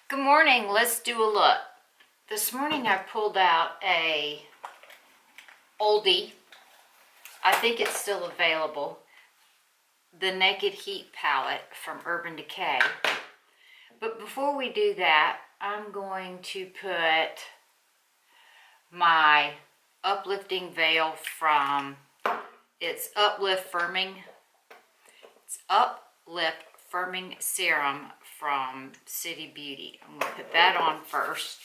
Good morning, let's do a look. This morning I pulled out a oldie. I think it's still available. The Naked Heat palette from UrbanDecay. But before we do that, I'm going to put my uplifting veil from Uplift Firming Serum from City Beauty. I'm going to put that on first.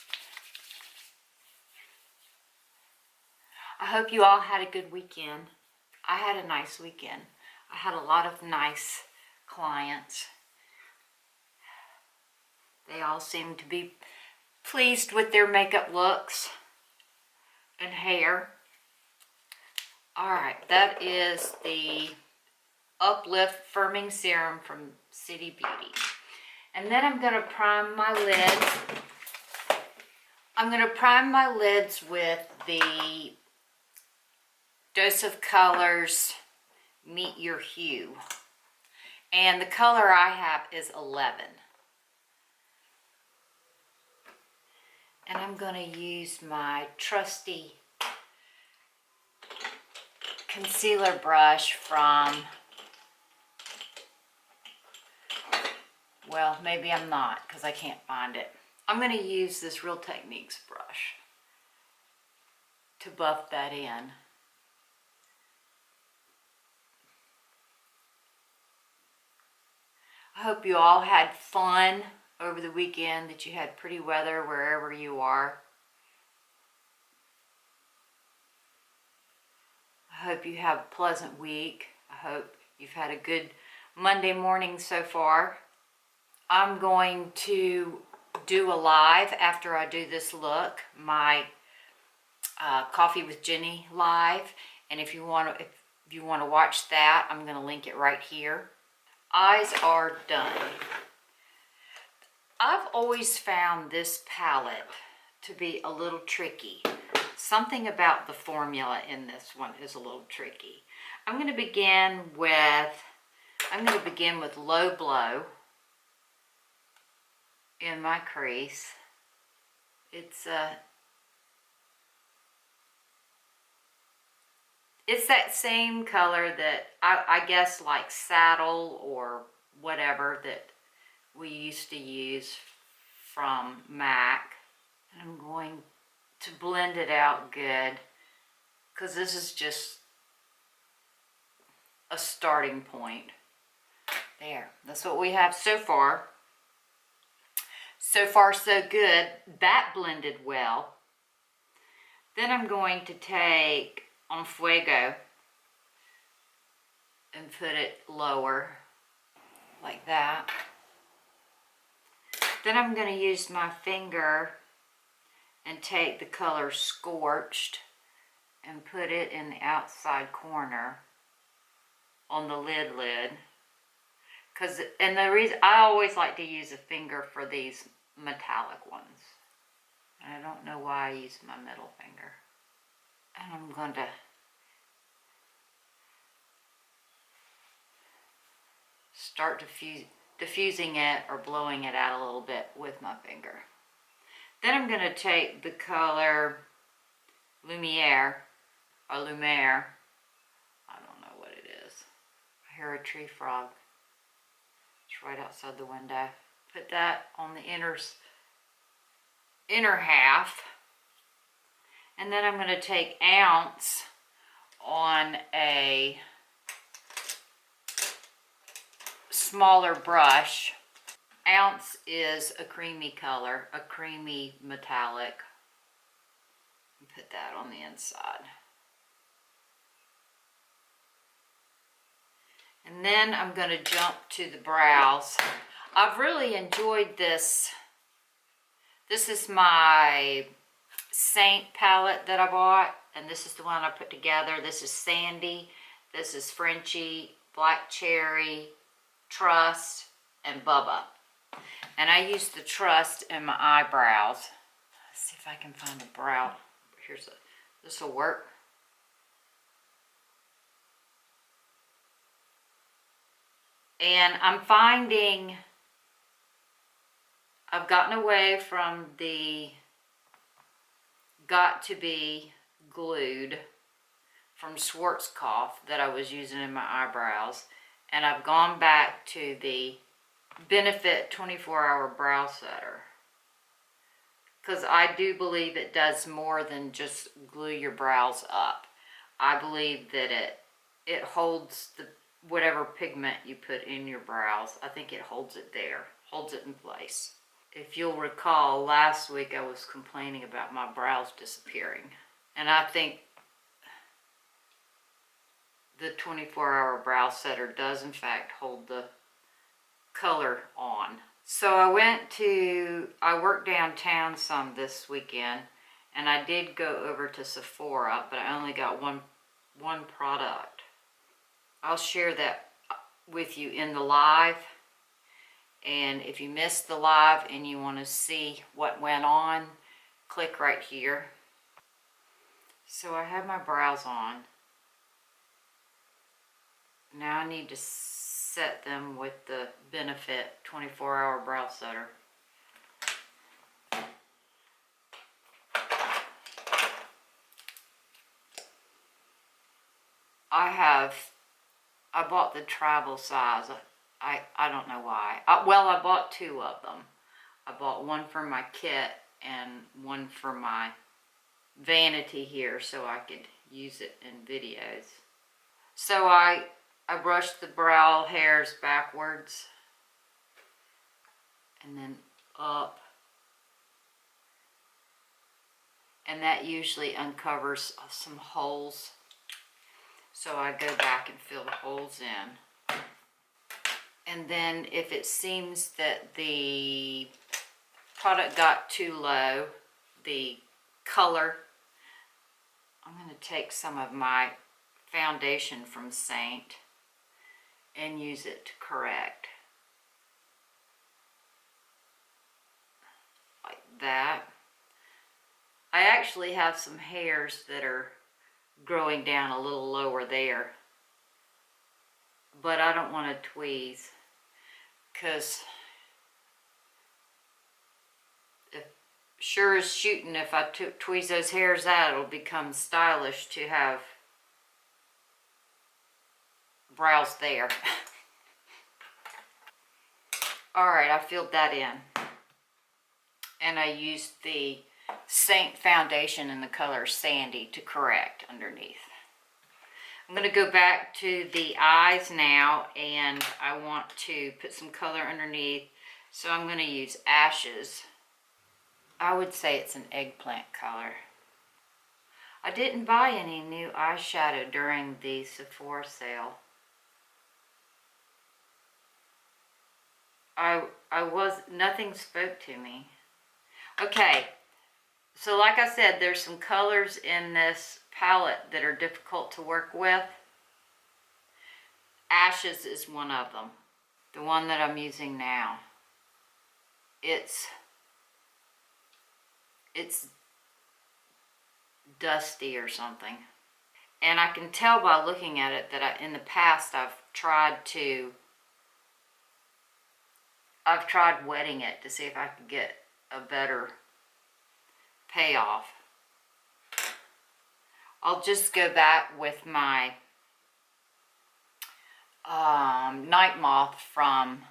I hope you all had a good weekend. I had a nice weekend. I had a lot of nice clients. They all seemed to be pleased with their makeup looks and hair. Alright, that is the Uplift Firming Serum from City Beauty. And then I'm going to prime my lids. I'm going to prime my lids with the Dose of Colors Meet Your Hue. And the color I have is 11. And I'm going to use my trusty concealer brush from, well, maybe I'm not because I can't find it. I'm going to use this Real Techniques brush to buff that in. I hope you all had fun over the weekend, that you had pretty weather wherever you are. I hope you have a pleasant week. I hope you've had a good Monday morning so far. I'm going to do a live after I do this look, my Coffee with Ginny live, and if you want to watch that, I'm going to link it right here. Eyes are done. I've always found this palette to be a little tricky. Something about the formula in this one is a little tricky. I'm going to begin with Low Blow in my crease. It's that same color that I guess like Saddle or whatever that we used to use from MAC. And I'm going to blend it out good because this is just a starting point. There, that's what we have so far. So far so good. That blended well. Then I'm going to take on Fuego and put it lower like that. Then I'm going to use my finger and take the color Scorched and put it in the outside corner on the lid. And the reason I always like to use a finger for these metallic ones. I don't know why I use my middle finger. And I'm going to start diffusing it or blowing it out a little bit with my finger. Then I'm going to take the color Lumiere or Lumiere. I don't know what it is. I hear a tree frog. It's right outside the window. Put that on the inner half. And then I'm going to take Ounce on a smaller brush. Ounce is a creamy color, a creamy metallic. Put that on the inside. And then I'm going to jump to the brows. I've really enjoyed this. This is my Seint palette that I bought, and this is the one I put together. This is Sandy, this is Frenchy, Black Cherry, Trust, and Bubba. And I use the Trust in my eyebrows. Let's see if I can find a brow. This will work. And I'm finding I've gotten away from the got to be glued from Schwarzkopf that I was using in my eyebrows, and I've gone back to the Benefit 24-hour brow setter, because I do believe it does more than just glue your brows up. I believe that it holds the whatever pigment you put in your brows. I think it holds it there, holds it in place. If you'll recall, last week I was complaining about my brows disappearing, and I think the 24-hour brow setter does in fact hold the color on. So I worked downtown some this weekend, and I did go over to Sephora, but I only got one product. I'll share that with you in the live, and if you missed the live and you want to see what went on, click right here. So I have my brows on. Now I need to set them with the Benefit 24-hour brow setter. I bought the travel size. I don't know why. Well, I bought two of them. I bought one for my kit and one for my vanity here so I could use it in videos. So I brushed the brow hairs backwards and then up, and that usually uncovers some holes, so I go back and fill the holes in. And then if it seems that the product got too low, the color, I'm going to take some of my foundation from Seint and use it to correct. Like that. I actually have some hairs that are growing down a little lower there, but I don't want to tweeze, because sure as shooting, if I tweeze those hairs out, it'll become stylish to have brows there. Alright, I filled that in, and I used the Seint foundation in the color Sandy to correct underneath. I'm going to go back to the eyes now, and I want to put some color underneath, so I'm going to use Ashes. I would say it's an eggplant color. I didn't buy any new eyeshadow during the Sephora sale. Nothing spoke to me. Okay, so like I said, there's some colors in this palette that are difficult to work with. Ashes is one of them. The one that I'm using now. It's dusty or something. And I can tell by looking at it that in the past I've tried wetting it to see if I could get a better payoff. I'll just go back with my Night Moth from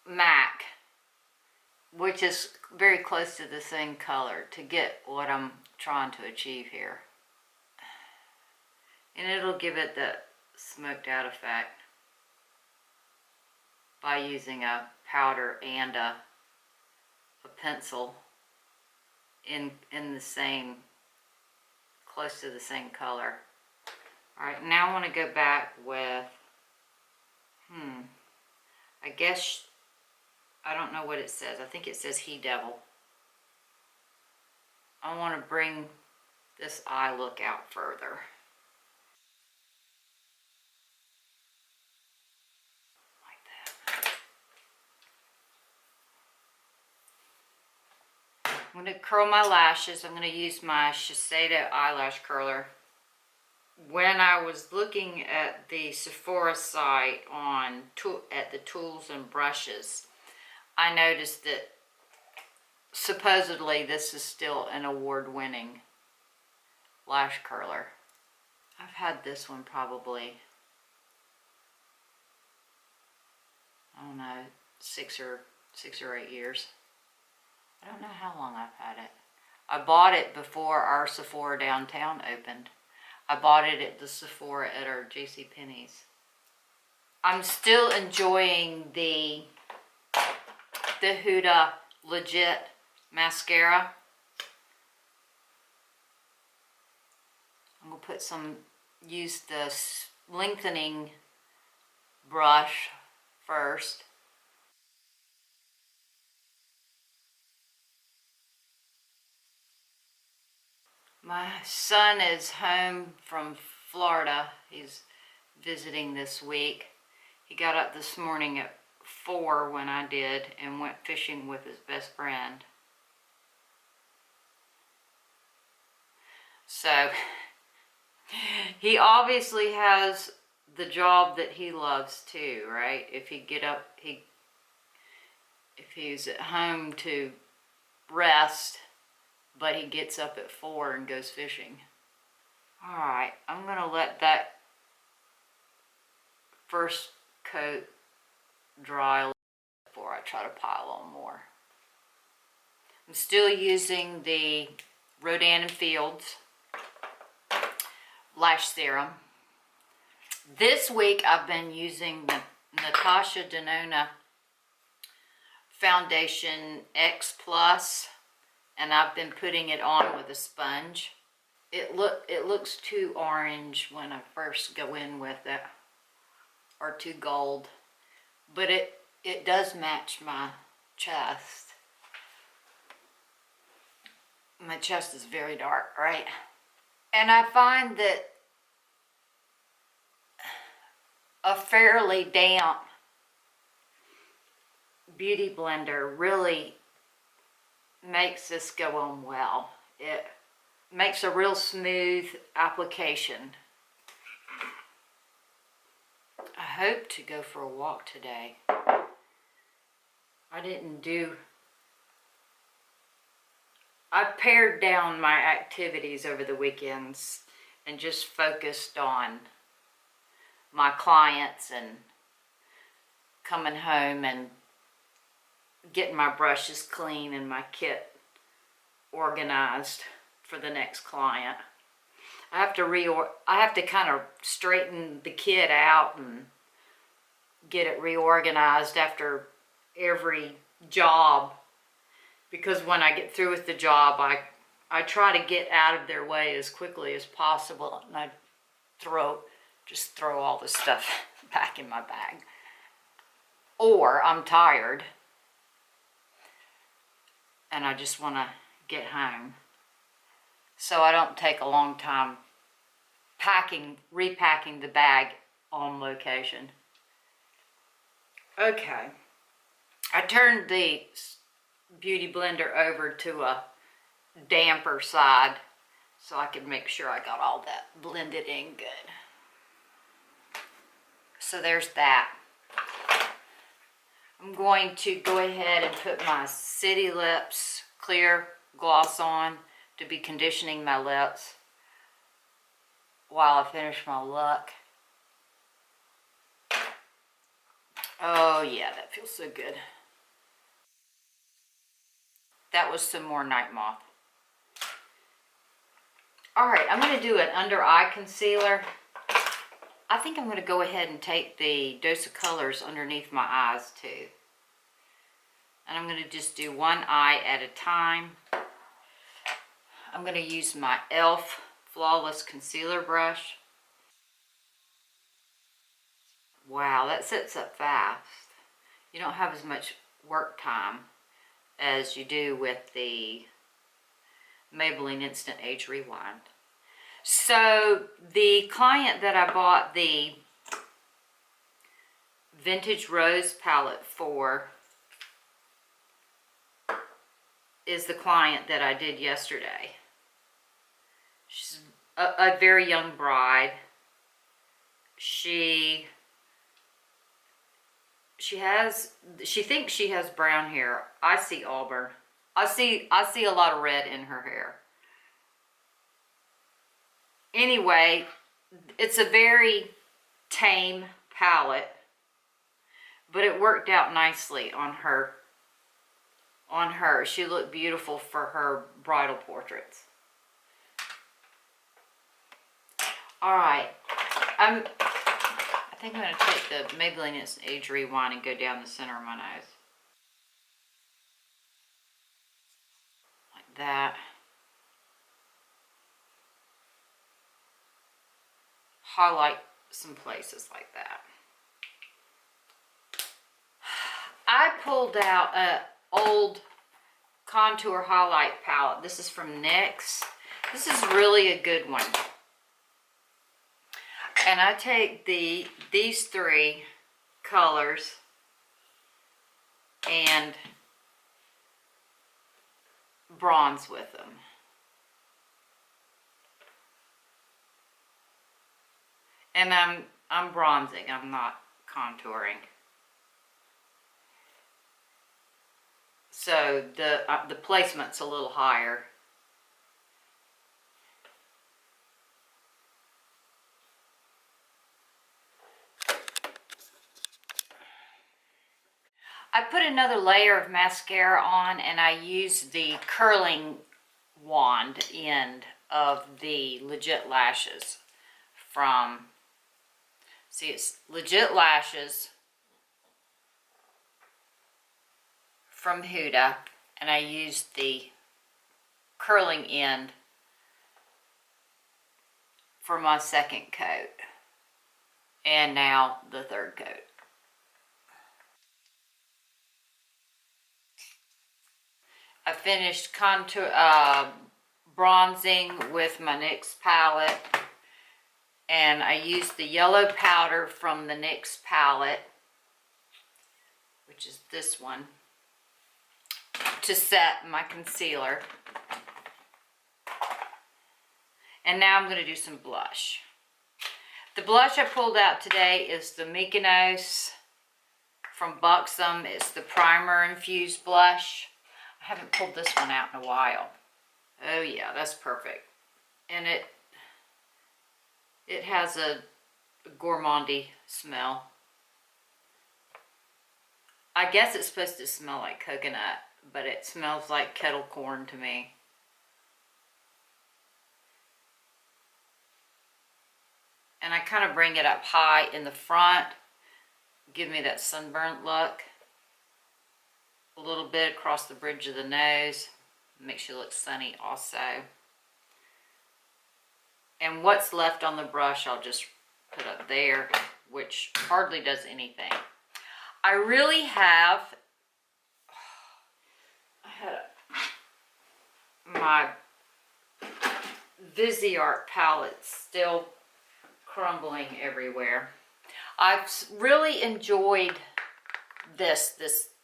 MAC, which is very close to the same color, to get what I'm trying to achieve here. And it'll give it the smoked out effect by using a powder and a pencil in the same, close to the same color. Alright, now I want to go back with, I guess, I don't know what it says. I think it says He Devil. I want to bring this eye look out further. I'm going to curl my lashes. I'm going to use my Sheseido eyelash curler. When I was looking at the Sephora site at the tools and brushes, I noticed that supposedly this is still an award-winning lash curler. I've had this one probably, I don't know, 6 or 8 years. I don't know how long I've had it. I bought it before our Sephora downtown opened. I bought it at the Sephora at our JCPenney's. I'm still enjoying the Huda Legit mascara. I'm gonna put use the lengthening brush first. My son is home from Florida. He's visiting this week. He got up this morning at 4 when I did and went fishing with his best friend. So he obviously has the job that he loves too, right? If he's at home to rest, but he gets up at 4 and goes fishing. Alright, I'm going to let that first coat dry before I try to pile on more. I'm still using the Rodan and Fields Lash Serum. This week I've been using the Natasha Denona Foundation X Plus, and I've been putting it on with a sponge. It looks too orange when I first go in with it, or too gold, but it does match my chest. My chest is very dark, right? And I find that a fairly damp beauty blender really makes this go on well. It makes a real smooth application. I hope to go for a walk today. I pared down my activities over the weekends and just focused on my clients and coming home and getting my brushes clean and my kit organized for the next client. I have to kind of straighten the kit out and get it reorganized after every job, because when I get through with the job, I try to get out of their way as quickly as possible, and I just throw all the stuff back in my bag. Or I'm tired and I just want to get home, so I don't take a long time repacking the bag on location. Okay, I turned the beauty blender over to a damper side so I could make sure I got all that blended in good. So there's that. I'm going to go ahead and put my City Lips clear gloss on to be conditioning my lips while I finish my look. Oh yeah, that feels so good. That was some more Night Moth. Alright, I'm going to do an under eye concealer. I think I'm going to go ahead and take the Dose of Colors underneath my eyes too. And I'm going to just do one eye at a time. I'm going to use my e.l.f. Flawless Concealer Brush. Wow, that sets up fast. You don't have as much work time as you do with the Maybelline Instant Age Rewind. So the client that I bought the Vintage Rose palette for is the client that I did yesterday. She's a very young bride. She she thinks she has brown hair. I see auburn. I see a lot of red in her hair. Anyway, it's a very tame palette, but it worked out nicely on her. She looked beautiful for her bridal portraits. All right, I think I'm going to take the Maybelline Instant Age Rewind and go down the center of my nose. Like that. Highlight some places like that. I pulled out an old contour highlight palette. This is from NYX. This is really a good one. And I take these three colors and bronze with them. And I'm bronzing, I'm not contouring. So the placement's a little higher. I put another layer of mascara on, and I used the curling wand end of the Legit Lashes from, see, it's Legit Lashes from Huda, and I used the curling end for my second coat, and now the third coat. I finished bronzing with my NYX palette, and I used the yellow powder from the NYX palette, which is this one, to set my concealer. And now I'm going to do some blush. The blush I pulled out today is the Mykonos from Buxom. It's the primer infused blush. I haven't pulled this one out in a while. Oh yeah, that's perfect. And it has a gourmandy smell. I guess it's supposed to smell like coconut, but it smells like kettle corn to me. And I kind of bring it up high in the front, give me that sunburnt look. A little bit across the bridge of the nose, makes you look sunny also. And what's left on the brush I'll just put up there, which hardly does anything. I really have, my Viseart palette still crumbling everywhere. I've really enjoyed this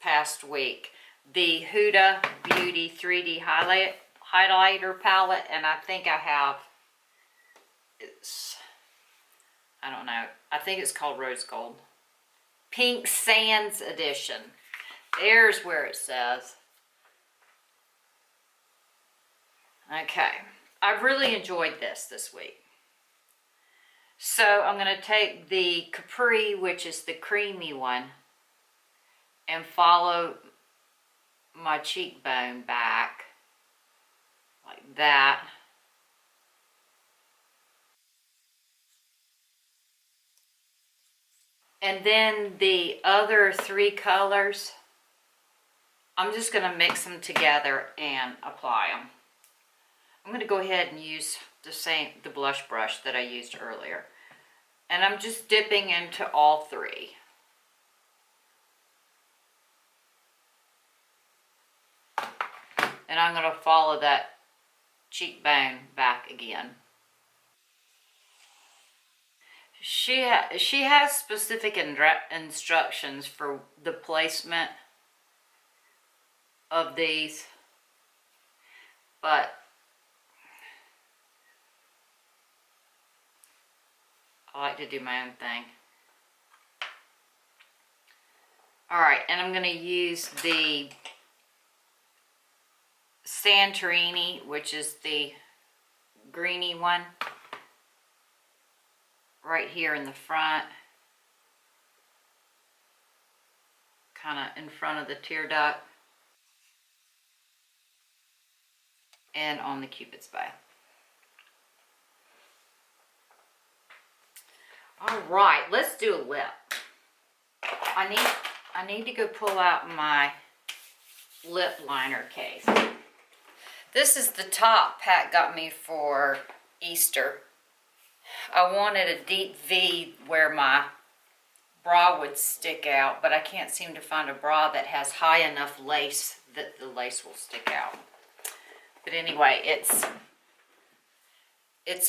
past week. The Huda Beauty 3D highlighter palette, and I think I have, I don't know, I think it's called Rose Gold. Pink Sands Edition. There's where it says. Okay, I've really enjoyed this week. So I'm going to take the Capri, which is the creamy one, and follow my cheekbone back like that. And then the other three colors, I'm just going to mix them together and apply them. I'm going to go ahead and use the blush brush that I used earlier. And I'm just dipping into all three. And I'm going to follow that cheekbone back again. She has specific instructions for the placement of these, but I like to do my own thing. All right, and I'm going to use the Santorini, which is the greeny one, right here in the front, kind of in front of the tear duct, and on the Cupid's bow. All right, let's do a lip. I need to go pull out my lip liner case. This is the top Pat got me for Easter. I wanted a deep V where my bra would stick out, but I can't seem to find a bra that has high enough lace that the lace will stick out. But anyway, it's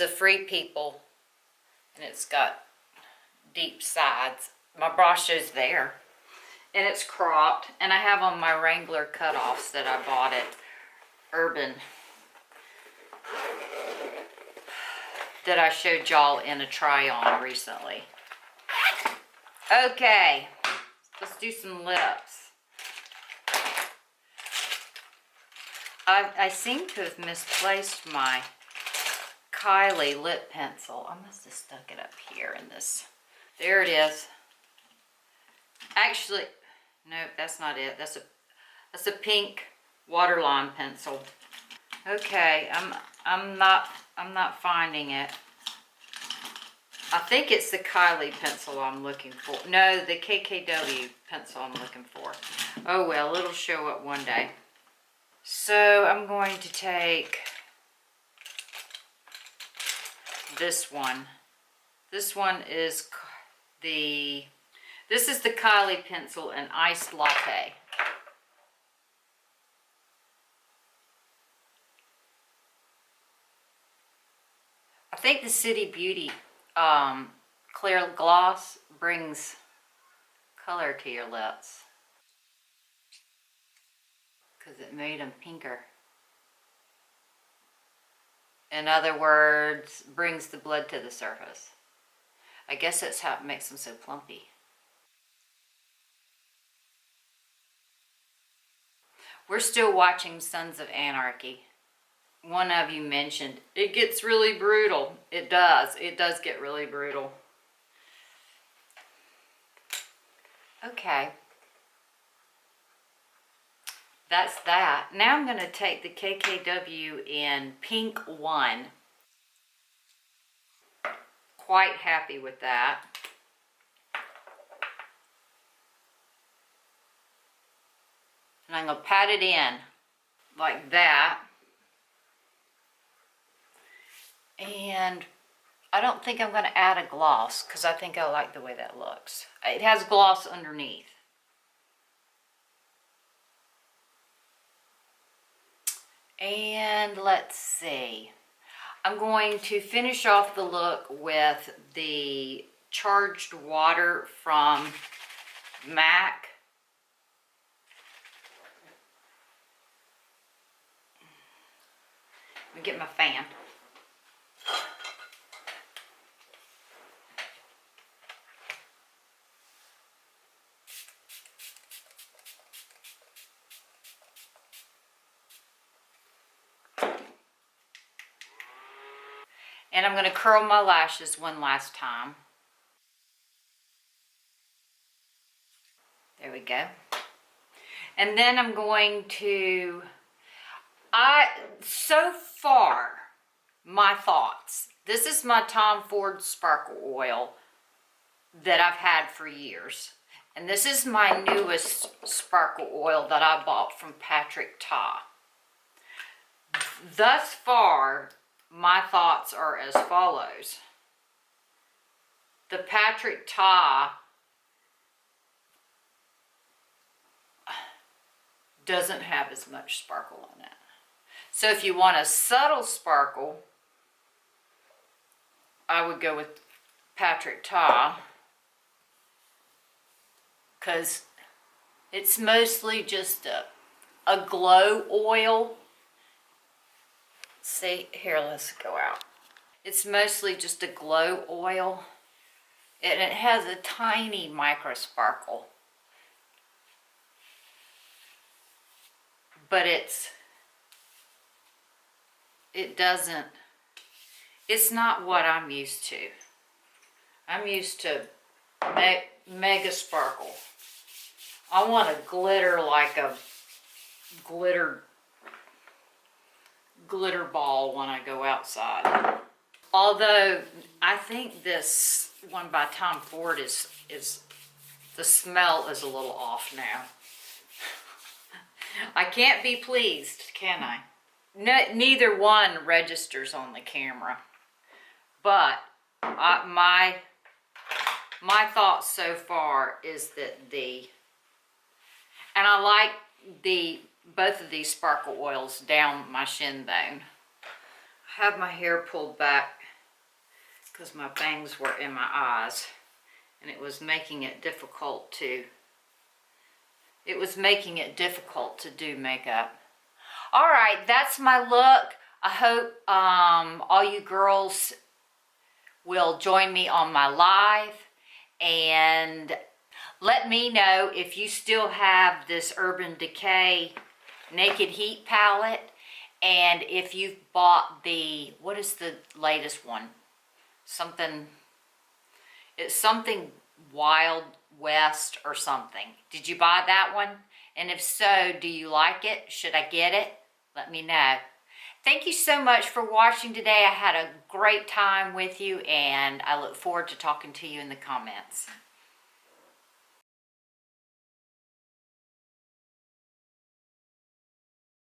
a Free People, and it's got deep sides. My bra shows there, and it's cropped, and I have on my Wrangler cutoffs that I bought at Urban that I showed y'all in a try-on recently. Okay, let's do some lips. I seem to have misplaced my Kylie lip pencil. I must have stuck it up here in this. There it is. Actually, nope, that's not it. That's a pink waterline pencil. Okay, I'm not finding it. I think it's the Kylie pencil I'm looking for. No, the KKW pencil I'm looking for. Oh well, it'll show up one day. So I'm going to take this one. This one is this is the Kylie pencil in Iced Latte. I think the City Beauty clear gloss brings color to your lips because it made them pinker. In other words, brings the blood to the surface. I guess that's how it makes them so plumpy. We're still watching Sons of Anarchy. One of you mentioned it gets really brutal. It does. It does get really brutal. Okay. That's that. Now I'm going to take the KKW in Pink 1. Quite happy with that. And I'm going to pat it in like that. And I don't think I'm going to add a gloss because I think I like the way that looks. It has gloss underneath. And let's see. I'm going to finish off the look with the Charged Water from MAC. Let me get my fan. And I'm going to curl my lashes one last time. There we go. And then I'm going to, so far, my thoughts. This is my Tom Ford Sparkle Oil that I've had for years. And this is my newest Sparkle Oil that I bought from Patrick Ta. Thus far, my thoughts are as follows. The Patrick Ta doesn't have as much sparkle in it. So if you want a subtle sparkle, I would go with Patrick Ta, because it's mostly just a glow oil. See, here, let's go out. It's mostly just a glow oil, and it has a tiny micro sparkle. but it's not what I'm used to. I'm used to mega sparkle. I want to glitter like a glitter ball when I go outside. Although I think this one by Tom Ford is the smell is a little off now. I can't be pleased, can I? Neither one registers on the camera, but my thoughts so far is that and I like both of these sparkle oils down my shin bone. I have my hair pulled back because my bangs were in my eyes, and it was making it difficult to do makeup. All right, that's my look. I hope all you girls will join me on my live, and let me know if you still have this UrbanDecay Naked Heat palette, and if you've bought what is the latest one? It's something Wild West or something. Did you buy that one? And if so, do you like it? Should I get it? Let me know. Thank you so much for watching today. I had a great time with you, and I look forward to talking to you in the comments.